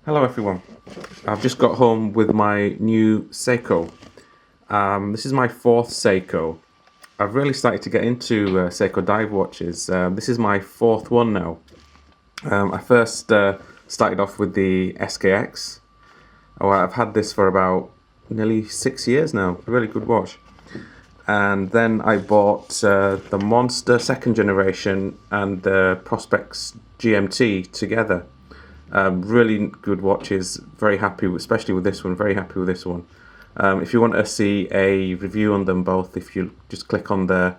Hello everyone, I've just got home with my new Seiko. This is my fourth Seiko. I've really started to get into Seiko dive watches. This is my fourth one now. I first started off with the SKX. I've had this for about nearly 6 years now, a really good watch. And then I bought the Monster second generation and the Prospex GMT together. Really good watches, very happy, especially with this one, very happy with this one. If you want to see a review on them both, if you just click on the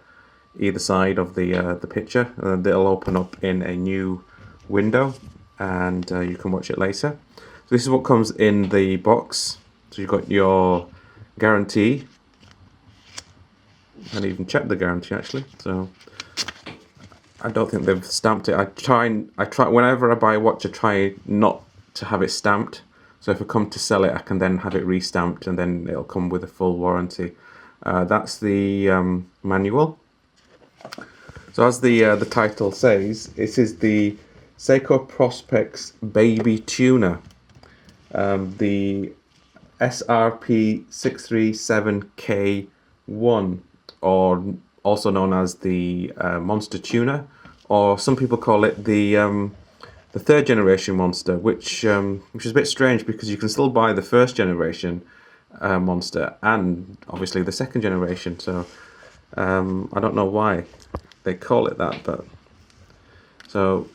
either side of the picture, it'll open up in a new window and you can watch it later. So this is what comes in the box. So you've got your guarantee, and even checked the guarantee actually. So I don't think they've stamped it. I try whenever I buy a watch, I try not to have it stamped. So if I come to sell it, I can then have it re-stamped, and then it'll come with a full warranty. That's the manual. So as the title says, this is the Seiko Prospex Baby Tuna, the SRP637K1, or also known as the Monster Tuna, or some people call it the third generation Monster, which is a bit strange because you can still buy the first generation Monster and obviously the second generation. So I don't know why they call it that, but so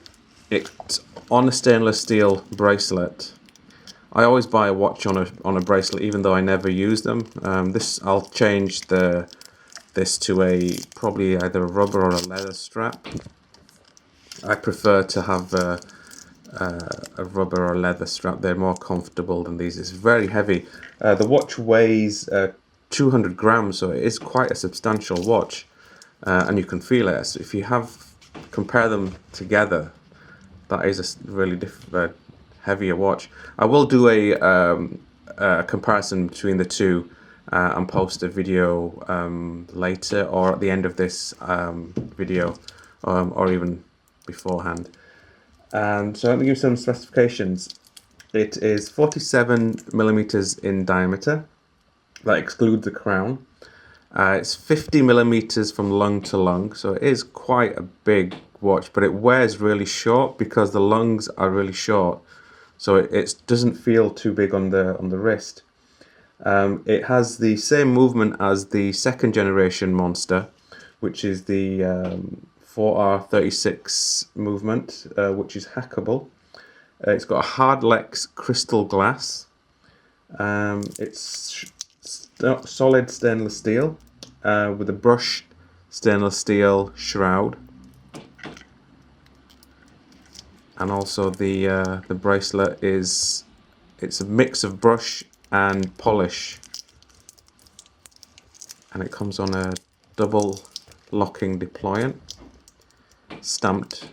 it's on a stainless steel bracelet. I always buy a watch on a bracelet, even though I never use them. I'll change this to probably either a rubber or a leather strap. I prefer to have a rubber or leather strap. They're more comfortable than these. It's very heavy. The watch weighs 200 grams, so it is quite a substantial watch, and you can feel it. So if you compare them together, that is a really heavier watch. I will do a comparison between the two and post a video later, or at the end of this video, or even beforehand. And so let me give some specifications. It is 47 millimeters in diameter. That excludes the crown. It's 50 millimeters from lung to lung, so it is quite a big watch, but it wears really short because the lungs are really short, so it doesn't feel too big on the wrist. It has the same movement as the second generation Monster, which is the 4R36 movement, which is hackable. It's got a Hardlex crystal glass. It's solid stainless steel with a brushed stainless steel shroud, and also the bracelet it's a mix of brush and polish, and it comes on a double locking deployant, stamped.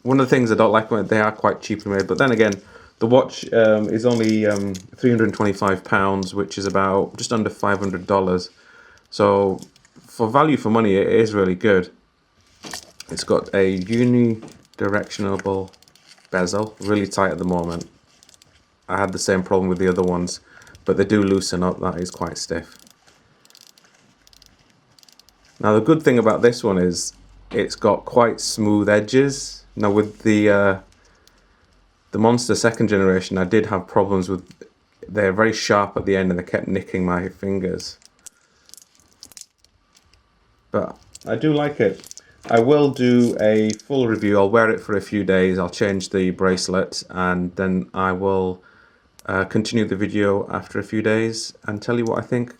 One of the things I don't like when they are quite cheaply made, but then again, the watch is only £325, which is about just under $500. So for value for money, it is really good. It's got a uni-directional bezel, really tight at the moment. I had the same problem with the other ones, but they do loosen up. That is quite stiff. Now the good thing about this one is it's got quite smooth edges. Now with the Monster second generation, I did have problems with, they're very sharp at the end and they kept nicking my fingers. But I do like it. I will do a full review. I'll wear it for a few days. I'll change the bracelet, and then I will continue the video after a few days and tell you what I think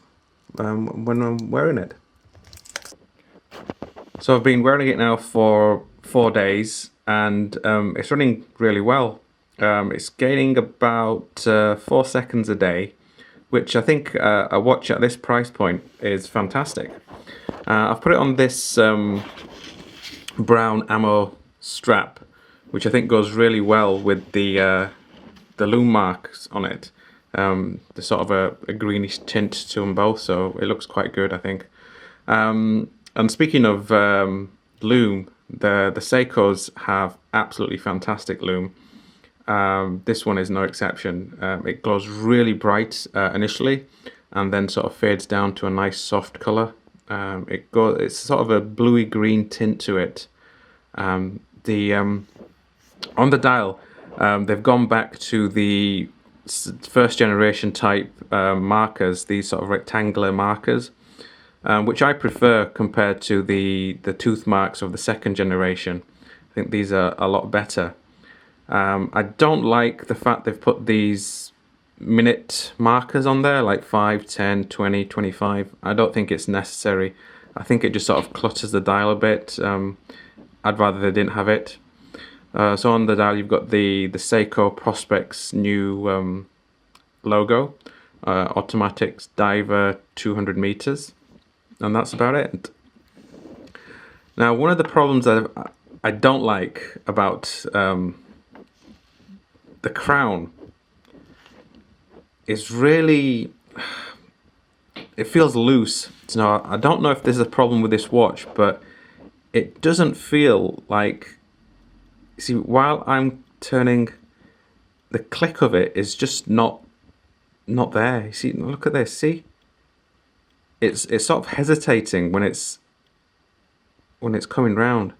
when I'm wearing it. So I've been wearing it now for 4 days, and it's running really well. It's gaining about 4 seconds a day, which I think a watch at this price point is fantastic. I've put it on this brown ammo strap, which I think goes really well with the lume marks on it. There's sort of a greenish tint to them both, so it looks quite good, I think. And speaking of lume, the Seikos have absolutely fantastic lume. This one is no exception. It glows really bright initially, and then sort of fades down to a nice soft color. It's sort of a bluey green tint to it. On the dial, they've gone back to the first generation type markers, these sort of rectangular markers, which I prefer compared to the tooth marks of the second generation. I think these are a lot better. I don't like the fact they've put these minute markers on there, like 5, 10, 20, 25. I don't think it's necessary. I think it just sort of clutters the dial a bit. I'd rather they didn't have it. So on the dial you've got the Seiko Prospex new logo, automatics diver 200 meters, and that's about it. Now, one of the problems that I don't like about the crown is really, it feels loose. So I don't know if there's a problem with this watch, but it doesn't feel like, see, while I'm turning, the click of it is just not there. You see, look at this, see? It's sort of hesitating when it's coming round.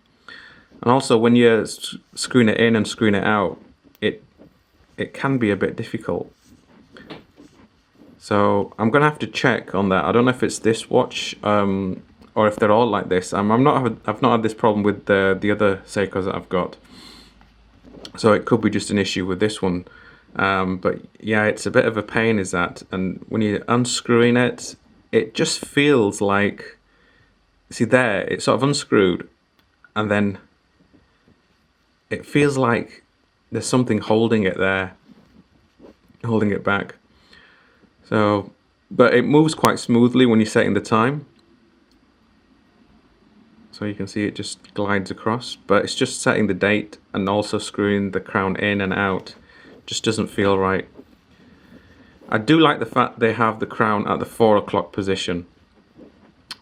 And also when you're screwing it in and screwing it out, it can be a bit difficult. So I'm gonna have to check on that. I don't know if it's this watch or if they're all like this. I've not had this problem with the other Seikos that I've got. So it could be just an issue with this one. But yeah, it's a bit of a pain, is that. And when you're unscrewing it, it just feels like, see there, it's sort of unscrewed, and then it feels like there's something holding it there, holding it back. So, but it moves quite smoothly when you're setting the time. So you can see it just glides across, but it's just setting the date and also screwing the crown in and out. Just doesn't feel right. I do like the fact they have the crown at the 4 o'clock position,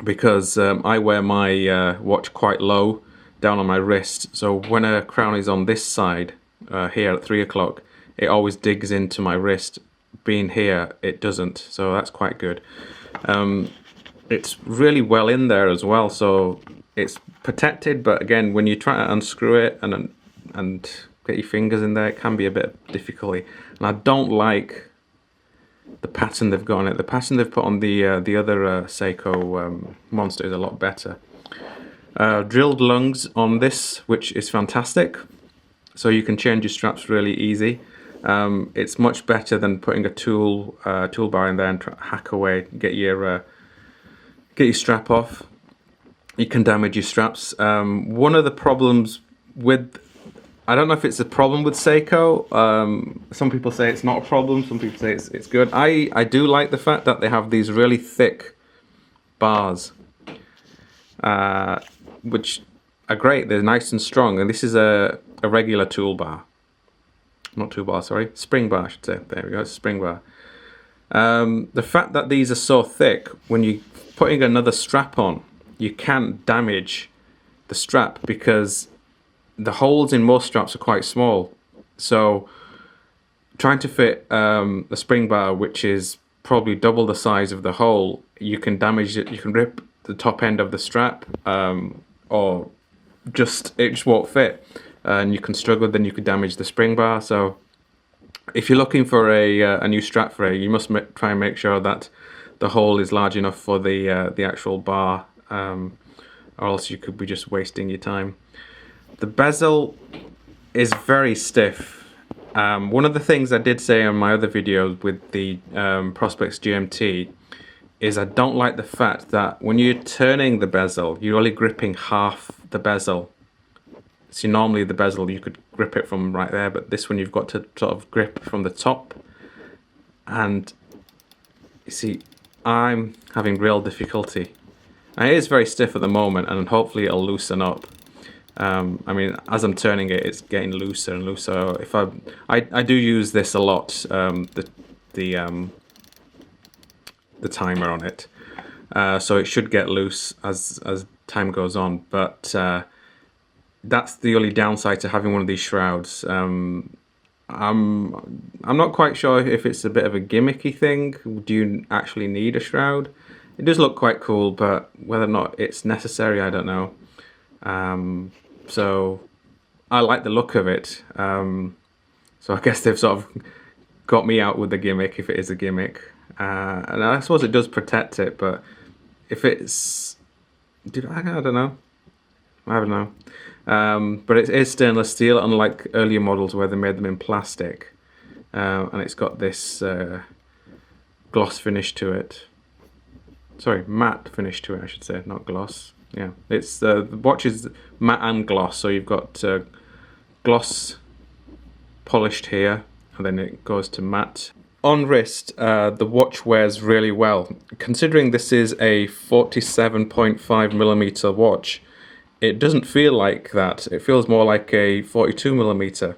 because I wear my watch quite low down on my wrist. So when a crown is on this side, here at 3 o'clock, it always digs into my wrist. Being here, it doesn't, so that's quite good. It's really well in there as well, so it's protected, but again, when you try to unscrew it and get your fingers in there, it can be a bit of difficulty. And I don't like the pattern they've got on it. The pattern they've put on the other Seiko Monster is a lot better. Drilled lungs on this, which is fantastic. So you can change your straps really easy. It's much better than putting a toolbar in there and hack away, get your strap off. You can damage your straps. One of the problems with, I don't know if it's a problem with Seiko. Some people say it's not a problem. Some people say it's good. I do like the fact that they have these really thick bars, which are great. They're nice and strong. And this is a regular toolbar. Not toolbar, sorry. Spring bar, I should say. There we go, spring bar. The fact that these are so thick, when you're putting another strap on, you can't damage the strap because the holes in most straps are quite small. So trying to fit a spring bar, which is probably double the size of the hole, you can damage it. You can rip the top end of the strap, or it just won't fit. And you can struggle, then you could damage the spring bar. So if you're looking for a new strap for it, you must try and make sure that the hole is large enough for the actual bar, or else you could be just wasting your time. The bezel is very stiff. One of the things I did say on my other videos with the Prospex GMT is I don't like the fact that when you're turning the bezel, you're only gripping half the bezel. See, normally the bezel, you could grip it from right there, but this one you've got to sort of grip from the top. And you see, I'm having real difficulty. And it is very stiff at the moment, and hopefully it'll loosen up. I mean, as I'm turning it, it's getting looser and looser. If I do use this a lot, the timer on it, so it should get loose as time goes on. But that's the only downside to having one of these shrouds. I'm not quite sure if it's a bit of a gimmicky thing. Do you actually need a shroud? It does look quite cool, but whether or not it's necessary, I don't know. So I like the look of it. So I guess they've sort of got me out with the gimmick, if it is a gimmick. And I suppose it does protect it, but if it's... I don't know. I don't know. But it is stainless steel, unlike earlier models where they made them in plastic. And it's got this gloss finish to it. Sorry, matte finish to it, I should say, not gloss. Yeah, it's the watch is matte and gloss, so you've got gloss polished here, and then it goes to matte. On wrist, the watch wears really well. Considering this is a 47.5mm watch, it doesn't feel like that. It feels more like a 42mm.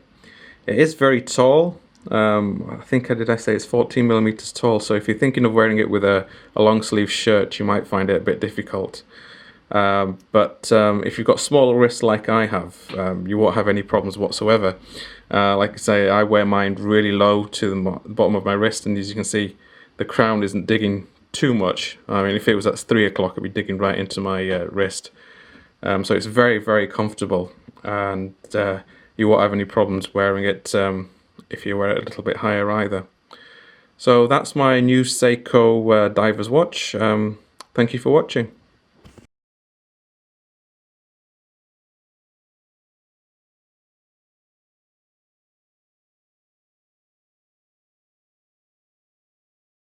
It is very tall. I think, did I say it's 14mm tall? So if you're thinking of wearing it with a long sleeve shirt, you might find it a bit difficult. But if you've got smaller wrists like I have, you won't have any problems whatsoever. Like I say, I wear mine really low to the bottom of my wrist, and as you can see, the crown isn't digging too much. I mean, if it was at 3 o'clock, it'd be digging right into my wrist. So it's very, very comfortable, and you won't have any problems wearing it if you wear it a little bit higher either. So that's my new Seiko diver's watch. Thank you for watching.